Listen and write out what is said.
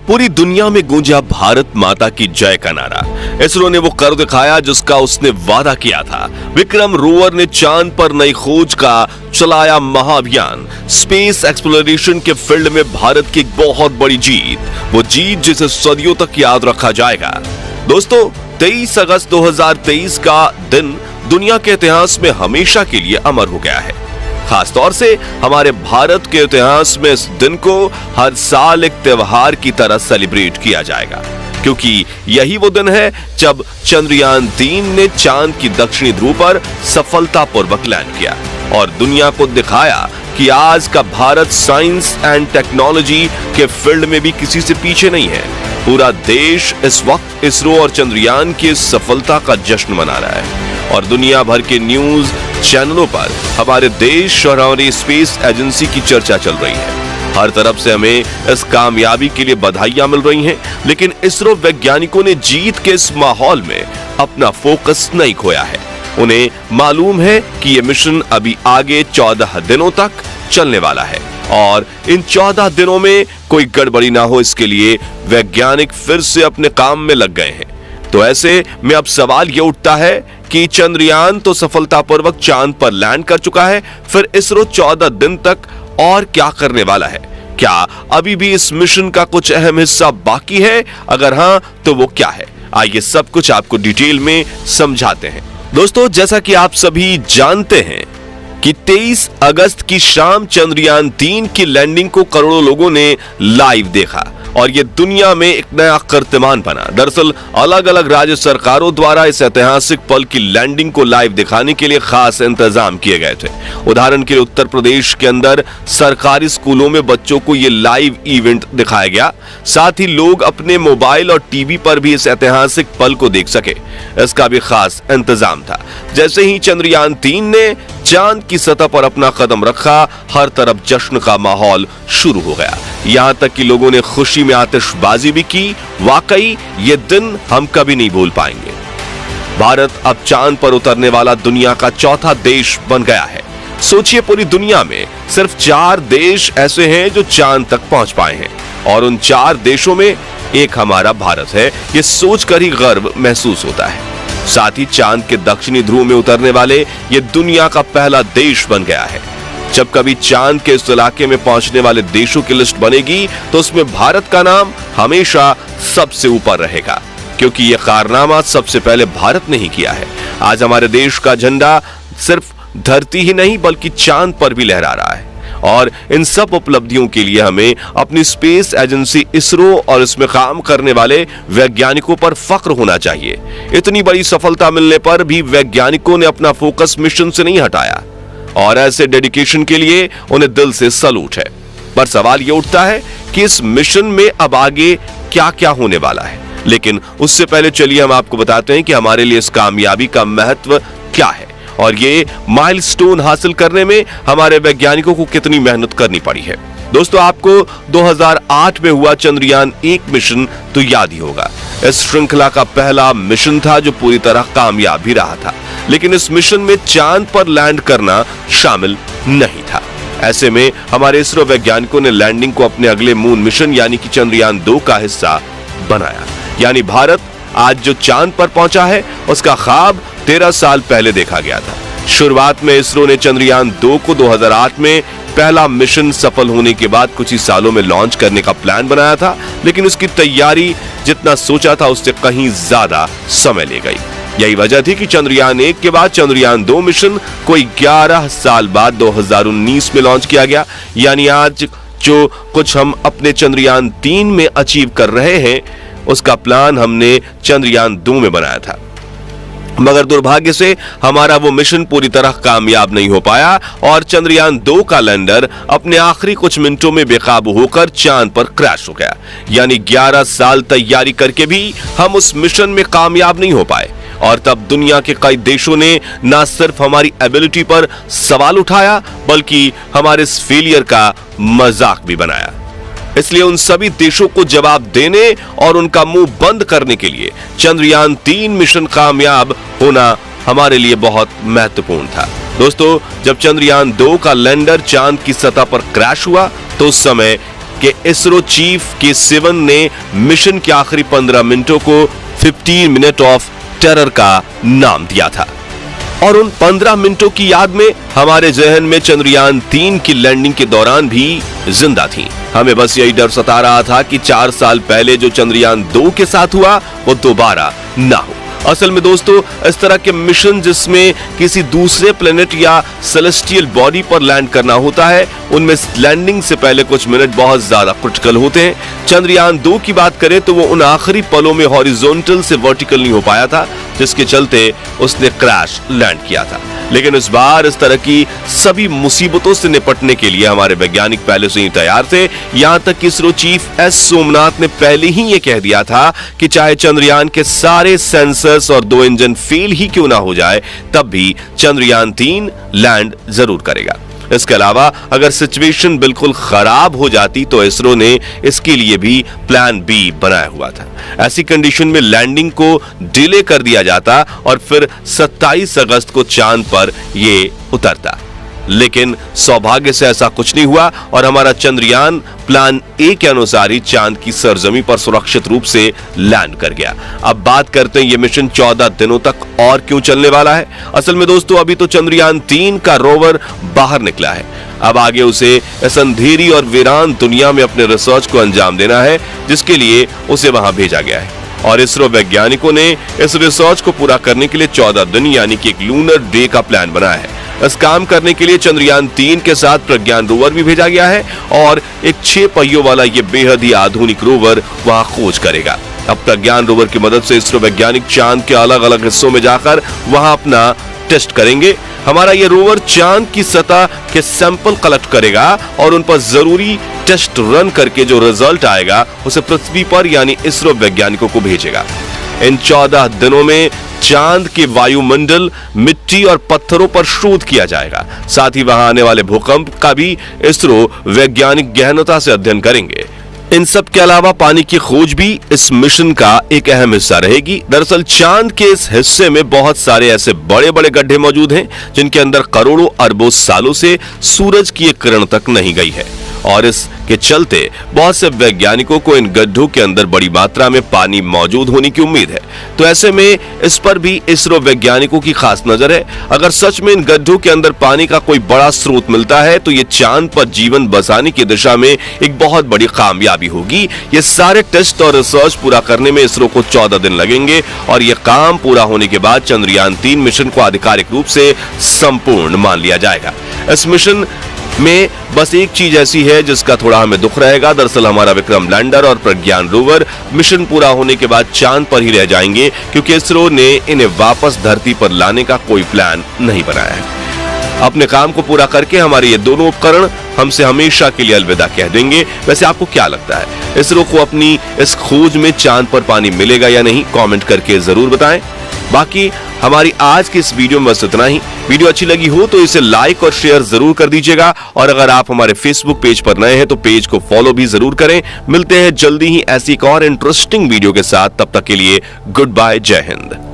पूरी दुनिया में गूंजा भारत माता की जय का नारा। इसरो ने वो कर दिखाया जिसका उसने वादा किया था। विक्रम रोवर ने चांद पर नई खोज का चलाया महाअभियान। स्पेस एक्सप्लोरेशन के फील्ड में भारत की एक बहुत बड़ी जीत, वो जीत जिसे सदियों तक याद रखा जाएगा। दोस्तों, 23 अगस्त 2023 का दिन दुनिया के इतिहास में हमेशा के लिए अमर हो गया है। खासतौर से हमारे भारत के इतिहास में इस दिन को हर साल एक त्योहार की तरह सेलिब्रेट किया जाएगा, क्योंकि यही वो दिन है जब चंद्रयान 3 ने चांद की दक्षिणी ध्रुव पर सफलतापूर्वक लैंड किया और दुनिया को दिखाया कि आज का भारत साइंस एंड टेक्नोलॉजी के फील्ड में भी किसी से पीछे नहीं है। पूरा देश इस वक्त इसरो और चंद्रयान की सफलता का जश्न मना रहा है और दुनिया भर के न्यूज चैनलों पर हमारे देश और हमारी स्पेस एजेंसी की चर्चा चल रही है। हर तरफ से हमें इस कामयाबी के लिए बधाइयां मिल रही हैं, लेकिन इसरो वैज्ञानिकों ने जीत के इस माहौल में अपना फोकस नहीं खोया है। उन्हें मालूम है कि यह मिशन अभी आगे 14 दिनों तक चलने वाला है और इन 14 दिनों में कोई गड़बड़ी ना हो, इसके लिए वैज्ञानिक फिर से अपने काम में लग गए हैं। तो ऐसे में अब सवाल यह उठता है कि चंद्रयान तो सफलतापूर्वक चांद पर लैंड कर चुका है, फिर इसरो 14 दिन तक और क्या करने वाला है? क्या अभी भी इस मिशन का कुछ अहम हिस्सा बाकी है? अगर हां, तो वो क्या है? आइए सब कुछ आपको डिटेल में समझाते हैं। दोस्तों, जैसा कि आप सभी जानते हैं कि 23 अगस्त की शाम चंद्रयान 3 की लैंडिंग को करोड़ों लोगों ने लाइव देखा और ये दुनिया में एक नया कीर्तिमान बना। दरअसल अलग अलग राज्य सरकारों द्वारा इस ऐतिहासिक पल की लैंडिंग को लाइव दिखाने के लिए खास इंतजाम किए गए थे। उदाहरण के लिए उत्तर प्रदेश के अंदर सरकारी स्कूलों में बच्चों को ये लाइव इवेंट दिखाया गया। साथ ही लोग अपने मोबाइल और टीवी पर भी इस ऐतिहासिक पल को देख सके, इसका भी खास इंतजाम था। जैसे ही चंद्रयान 3 ने चांद की सतह पर अपना कदम रखा, हर तरफ जश्न का माहौल शुरू हो गया। यहां तक कि लोगों ने खुशी में आतिशबाजी भी की। वाकई ये दिन हम कभी नहीं भूल पाएंगे। भारत अब चांद पर उतरने वाला दुनिया का चौथा देश बन गया है। सोचिए, पूरी दुनिया में सिर्फ 4 देश ऐसे हैं जो चांद तक पहुंच पाए हैं और उन 4 देशों में एक हमारा भारत है। ये सोचकर ही गर्व महसूस होता है। साथ ही चांद के दक्षिणी ध्रुव में उतरने वाले ये दुनिया का पहला देश बन गया है। जब कभी चांद के इस इलाके में पहुंचने वाले देशों की लिस्ट बनेगी तो उसमें भारत का नाम हमेशा सबसे ऊपर रहेगा, क्योंकि यह कारनामा सबसे पहले भारत ने ही किया है। आज हमारे देश का झंडा सिर्फ धरती ही नहीं बल्कि चांद पर भी लहरा रहा है और इन सब उपलब्धियों के लिए हमें अपनी स्पेस एजेंसी इसरो और इसमें काम करने वाले वैज्ञानिकों पर फख्र होना चाहिए। इतनी बड़ी सफलता मिलने पर भी वैज्ञानिकों ने अपना फोकस मिशन से नहीं हटाया और ऐसे डेडिकेशन के लिए उन्हें दिल से सैल्यूट है। पर सवाल यह उठता है कि इस मिशन में अब आगे क्या क्या होने वाला है। लेकिन उससे पहले चलिए हम आपको बताते हैं कि हमारे लिए इस कामयाबी का महत्व क्या है और ये माइलस्टोन हासिल करने में हमारे वैज्ञानिकों को कितनी मेहनत करनी पड़ी है। दोस्तों, आपको 2008 में हुआ चंद्रयान 1 मिशन तो याद ही होगा। इस श्रृंखला का पहला मिशन था जो पूरी तरह कामयाब भी रहा था, लेकिन इस मिशन में चांद पर लैंड करना शामिल नहीं था। ऐसे में हमारे इसरो वैज्ञानिकों ने लैंडिंग को अपने अगले मून मिशन यानी कि चंद्रयान 2 का हिस्सा बनाया। यानी भारत आज जो चांद पर पहुंचा है उसका ख्वाब 13 साल पहले देखा गया था। शुरुआत में इसरो ने चंद्रयान 2 को 2008 में पहला मिशन सफल होने के बाद कुछ ही सालों में लॉन्च करने का प्लान बनाया था, लेकिन उसकी तैयारी जितना सोचा था उससे कहीं ज्यादा समय ले गई। यही वजह थी कि चंद्रयान 1 के बाद चंद्रयान 2 मिशन कोई 11 साल बाद 2019 में लॉन्च किया गया। यानी आज जो कुछ हम अपने चंद्रयान 3 में अचीव कर रहे हैं उसका प्लान हमने चंद्रयान 2 में बनाया था, मगर दुर्भाग्य से हमारा वो मिशन पूरी तरह कामयाब नहीं हो पाया और चंद्रयान 2 का लैंडर अपने आखिरी कुछ मिनटों में बेकाबू होकर चांद पर क्रैश हो गया। यानी 11 साल तैयारी करके भी हम उस मिशन में कामयाब नहीं हो पाए और तब दुनिया के कई देशों ने न सिर्फ हमारी एबिलिटी पर सवाल उठाया बल्कि हमारे इस फेलियर का मजाक भी बनाया। इसलिए उन सभी देशों को जवाब देने और उनका मुंह बंद करने के लिए चंद्रयान 3 मिशन कामयाब होना हमारे लिए बहुत महत्वपूर्ण था। दोस्तों, जब चंद्रयान 2 का लैंडर चांद की सतह पर क्रैश हुआ तो उस समय कि इसरो चीफ के सिवन ने मिशन के आखिरी 15 मिनटों को 15 मिनट ऑफ टेरर का नाम दिया था। और उन 15 मिनटों की याद में हमारे जहन में चंद्रयान 3 की लैंडिंग के दौरान भी जिंदा थी। हमें बस यही डर सता रहा था कि 4 साल पहले जो चंद्रयान 2 के साथ हुआ वो दोबारा ना हो। असल में दोस्तों, इस तरह के मिशन जिसमें किसी दूसरे प्लेनेट या सेलेस्टियल बॉडी पर लैंड करना होता है, उनमें लैंडिंग से पहले कुछ मिनट बहुत ज्यादा क्रिटिकल होते हैं। चंद्रयान 2 की बात करें तो वो उन आखिरी पलों में हॉरिजॉन्टल से वर्टिकल नहीं हो पाया था, जिसके चलते उसने क्रैश लैंड किया था। लेकिन इस बार इस तरह की सभी मुसीबतों से निपटने के लिए हमारे वैज्ञानिक पहले से ही तैयार थे। यहां तक कि इसरो चीफ एस सोमनाथ ने पहले ही ये कह दिया था कि चाहे चंद्रयान के सारे सेंसर्स और 2 इंजन फेल ही क्यों ना हो जाए, तब भी चंद्रयान 3 लैंड जरूर करेगा। इसके अलावा अगर सिचुएशन बिल्कुल खराब हो जाती तो इसरो ने इसके लिए भी प्लान बी बनाया हुआ था। ऐसी कंडीशन में लैंडिंग को डिले कर दिया जाता और फिर 27 अगस्त को चांद पर ये उतरता। लेकिन सौभाग्य से ऐसा कुछ नहीं हुआ और हमारा चंद्रयान प्लान ए के अनुसार ही चांद की सरजमी पर सुरक्षित रूप से लैंड कर गया। अब बात करते हैं ये मिशन 14 दिनों तक और क्यों चलने वाला है। असल में दोस्तों, अभी तो चंद्रयान 3 का रोवर बाहर निकला है। अब आगे उसे इस अंधेरी और वीरान दुनिया में अपने रिसर्च को अंजाम देना है, जिसके लिए उसे वहां भेजा गया है। और इसरो वैज्ञानिकों ने इस रिसर्च को पूरा करने के लिए 14 दिन यानी कि एक लूनर डे का प्लान बनाया है। इस काम करने के लिए चंद्रयान 3 के साथ प्रज्ञान रोवर भी भेजा गया है और एक 6 पहियों वाला ये बेहद ही आधुनिक रोवर वहां खोज करेगा। अब प्रज्ञान रोवर की मदद से इसरो वैज्ञानिक चांद के अलग अलग हिस्सों में जाकर वहां अपना टेस्ट करेंगे। हमारा ये रोवर चांद की सतह के सैंपल कलेक्ट करेगा और उन पर जरूरी टेस्ट रन करके जो रिजल्ट आएगा उसे पृथ्वी पर यानी इसरो वैज्ञानिकों को भेजेगा। इन 14 दिनों में चांद के वायुमंडल, मिट्टी और पत्थरों पर शोध किया जाएगा। साथ ही वहां आने वाले भूकंप का भी इसरो वैज्ञानिक गहनता से अध्ययन करेंगे। इन सब के अलावा पानी की खोज भी इस मिशन का एक अहम हिस्सा रहेगी। दरअसल चांद के इस हिस्से में बहुत सारे ऐसे बड़े बड़े गड्ढे मौजूद हैं जिनके अंदर करोड़ों अरबों सालों से सूरज की एक किरण तक नहीं गई है और इसके चलते बहुत से वैज्ञानिकों को इन गड्ढों के अंदर बड़ी मात्रा में पानी मौजूद होने की उम्मीद है। तो ऐसे में इस पर भी इसरो वैज्ञानिकों की खास नजर है। अगर सच में इन गड्ढों के अंदर पानी का कोई बड़ा स्रोत मिलता है तो ये चांद पर जीवन बसाने की दिशा में एक बहुत बड़ी कामयाबी होगी। ये सारे टेस्ट और रिसर्च पूरा करने में इसरो को 14 दिन लगेंगे और ये काम पूरा होने के बाद चंद्रयान 3 मिशन को आधिकारिक रूप से संपूर्ण मान लिया जाएगा। इस मिशन में बस एक चीज ऐसी है जिसका थोड़ा हमें दुख रहेगा। दरअसल हमारा विक्रम लैंडर और प्रज्ञान रोवर मिशन पूरा होने के बाद चांद पर ही रह जाएंगे, क्योंकि इसरो ने इन्हें वापस धरती पर लाने का कोई प्लान नहीं बनाया है। अपने काम को पूरा करके हमारे ये दोनों उपकरण हमसे हमेशा के लिए अलविदा कह देंगे। वैसे आपको क्या लगता है, इसरो को अपनी इस खोज में चांद पर पानी मिलेगा या नहीं? कमेंट करके जरूर बताएं। बाकी हमारी आज की इस वीडियो में बस इतना ही। वीडियो अच्छी लगी हो तो इसे लाइक और शेयर जरूर कर दीजिएगा और अगर आप हमारे फेसबुक पेज पर नए हैं तो पेज को फॉलो भी जरूर करें। मिलते हैं जल्दी ही ऐसी एक और इंटरेस्टिंग वीडियो के साथ। तब तक के लिए गुड बाय, जय हिंद।